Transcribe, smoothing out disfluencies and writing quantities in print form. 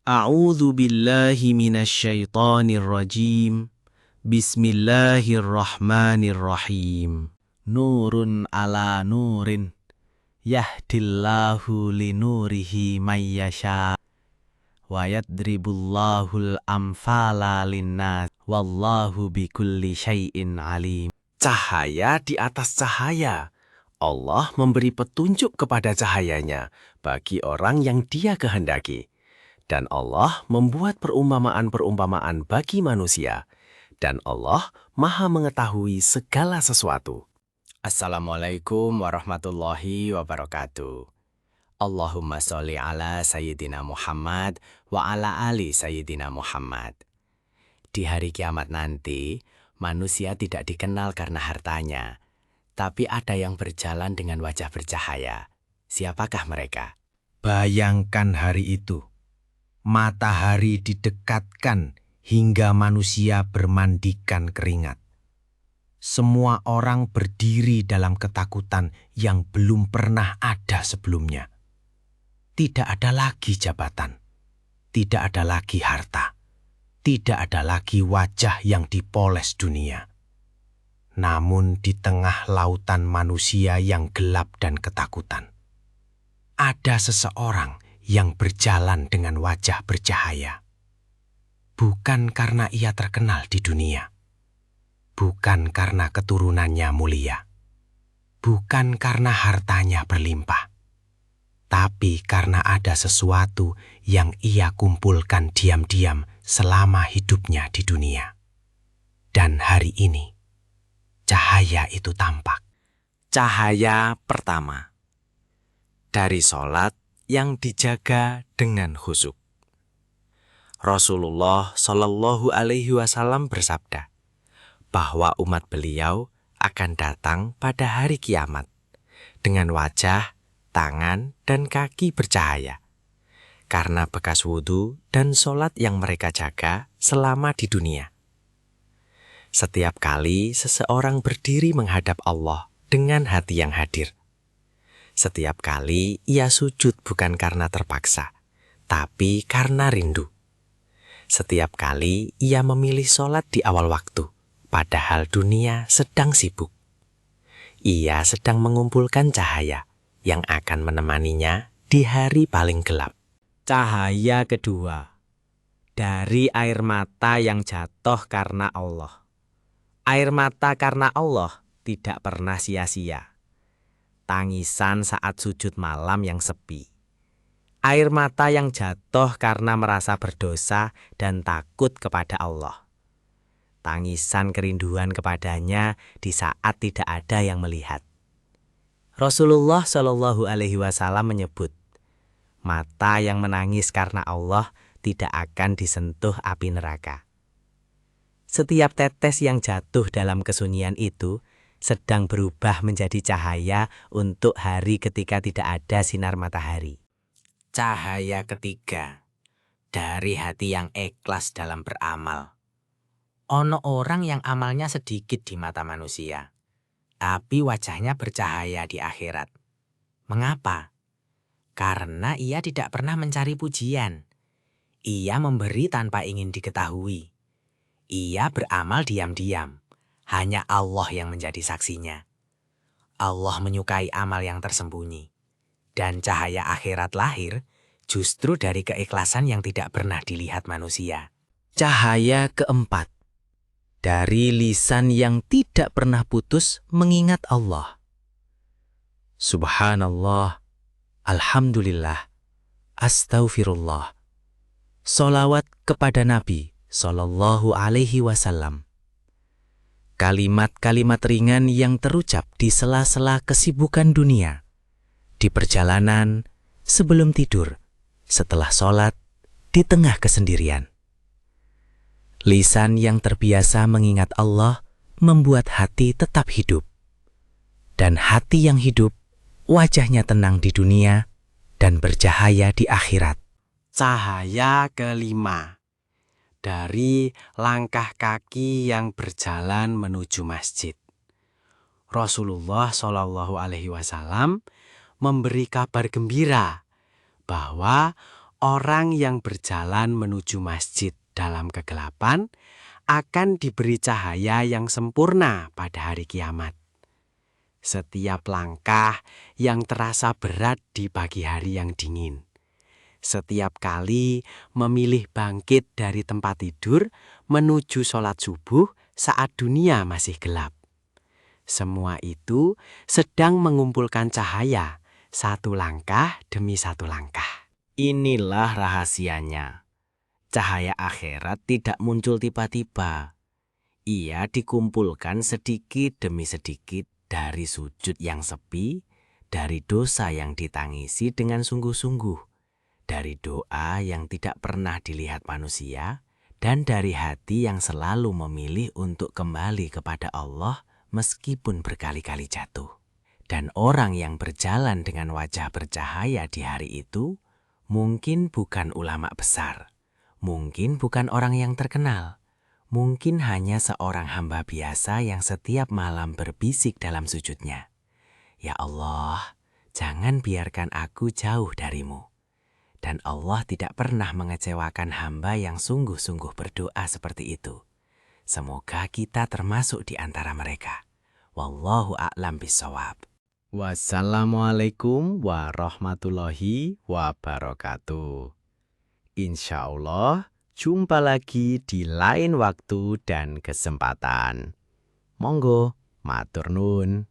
A'udzu billahi minasyaitonir rajim. Bismillahirrahmanirrahim. Nurun ala nurin, yahdillahu linurihi mayyasha, wa yadribullahul amfala linnas, wallahu bikulli syai'in alim. Cahaya di atas cahaya. Allah memberi petunjuk kepada cahayanya bagi orang yang Dia kehendaki. Dan Allah membuat perumpamaan-perumpamaan bagi manusia. Dan Allah Maha mengetahui segala sesuatu. Assalamualaikum warahmatullahi wabarakatuh. Allahumma sholli ala Sayyidina Muhammad wa ala ali Sayyidina Muhammad. Di hari kiamat nanti, manusia tidak dikenal karena hartanya. Tapi ada yang berjalan dengan wajah bercahaya. Siapakah mereka? Bayangkan hari itu. Matahari didekatkan hingga manusia bermandikan keringat. Semua orang berdiri dalam ketakutan yang belum pernah ada sebelumnya. Tidak ada lagi jabatan, tidak ada lagi harta, tidak ada lagi wajah yang dipoles dunia. Namun di tengah lautan manusia yang gelap dan ketakutan, ada seseorang yang berjalan dengan wajah bercahaya. Bukan karena ia terkenal di dunia, bukan karena keturunannya mulia, bukan karena hartanya berlimpah, tapi karena ada sesuatu yang ia kumpulkan diam-diam selama hidupnya di dunia. Dan hari ini, cahaya itu tampak. Cahaya pertama dari sholat yang dijaga dengan khusyuk. Rasulullah Shallallahu Alaihi Wasallam bersabda bahwa umat beliau akan datang pada hari kiamat dengan wajah, tangan, dan kaki bercahaya karena bekas wudhu dan sholat yang mereka jaga selama di dunia. Setiap kali seseorang berdiri menghadap Allah dengan hati yang hadir, setiap kali ia sujud bukan karena terpaksa, tapi karena rindu. Setiap kali ia memilih sholat di awal waktu, padahal dunia sedang sibuk. Ia sedang mengumpulkan cahaya yang akan menemaninya di hari paling gelap. Cahaya kedua, dari air mata yang jatuh karena Allah. Air mata karena Allah tidak pernah sia-sia. Tangisan saat sujud malam yang sepi. Air mata yang jatuh karena merasa berdosa dan takut kepada Allah. Tangisan kerinduan kepadanya di saat tidak ada yang melihat. Rasulullah Shallallahu Alaihi Wasallam menyebut, mata yang menangis karena Allah tidak akan disentuh api neraka. Setiap tetes yang jatuh dalam kesunyian itu sedang berubah menjadi cahaya untuk hari ketika tidak ada sinar matahari. Cahaya ketiga, dari hati yang ikhlas dalam beramal. Ono orang yang amalnya sedikit di mata manusia, tapi wajahnya bercahaya di akhirat. Mengapa? Karena ia tidak pernah mencari pujian. Ia memberi tanpa ingin diketahui. Ia beramal diam-diam. Hanya Allah yang menjadi saksinya. Allah menyukai amal yang tersembunyi. Dan cahaya akhirat lahir justru dari keikhlasan yang tidak pernah dilihat manusia. Cahaya keempat, dari lisan yang tidak pernah putus mengingat Allah. Subhanallah, alhamdulillah, astaghfirullah. Sholawat kepada Nabi Shallallahu Alaihi Wasallam. Kalimat-kalimat ringan yang terucap di sela-sela kesibukan dunia, di perjalanan, sebelum tidur, setelah sholat, di tengah kesendirian. Lisan yang terbiasa mengingat Allah membuat hati tetap hidup. Dan hati yang hidup, wajahnya tenang di dunia dan bercahaya di akhirat. Cahaya kelima, dari langkah kaki yang berjalan menuju masjid. Rasulullah Shallallahu Alaihi Wasallam memberi kabar gembira bahwa Orang yang berjalan menuju masjid dalam kegelapan akan diberi cahaya yang sempurna pada hari kiamat. Setiap langkah yang terasa berat di pagi hari yang dingin. Setiap kali memilih bangkit dari tempat tidur menuju sholat subuh saat dunia masih gelap. Semua itu sedang mengumpulkan cahaya, satu langkah demi satu langkah. Inilah rahasianya. Cahaya akhirat tidak muncul tiba-tiba. Ia dikumpulkan sedikit demi sedikit dari sujud yang sepi, dari dosa yang ditangisi dengan sungguh-sungguh, dari doa yang tidak pernah dilihat manusia, dan dari hati yang selalu memilih untuk kembali kepada Allah meskipun berkali-kali jatuh. Dan orang yang berjalan dengan wajah bercahaya di hari itu mungkin bukan ulama besar, mungkin bukan orang yang terkenal, mungkin hanya seorang hamba biasa yang setiap malam berbisik dalam sujudnya, "Ya Allah, jangan biarkan aku jauh darimu." Dan Allah tidak pernah mengecewakan hamba yang sungguh-sungguh berdoa seperti itu. Semoga kita termasuk di antara mereka. Wallahu a'lam bishawab. Wassalamualaikum warahmatullahi wabarakatuh. Insya Allah, jumpa lagi di lain waktu dan kesempatan. Monggo, matur nuwun.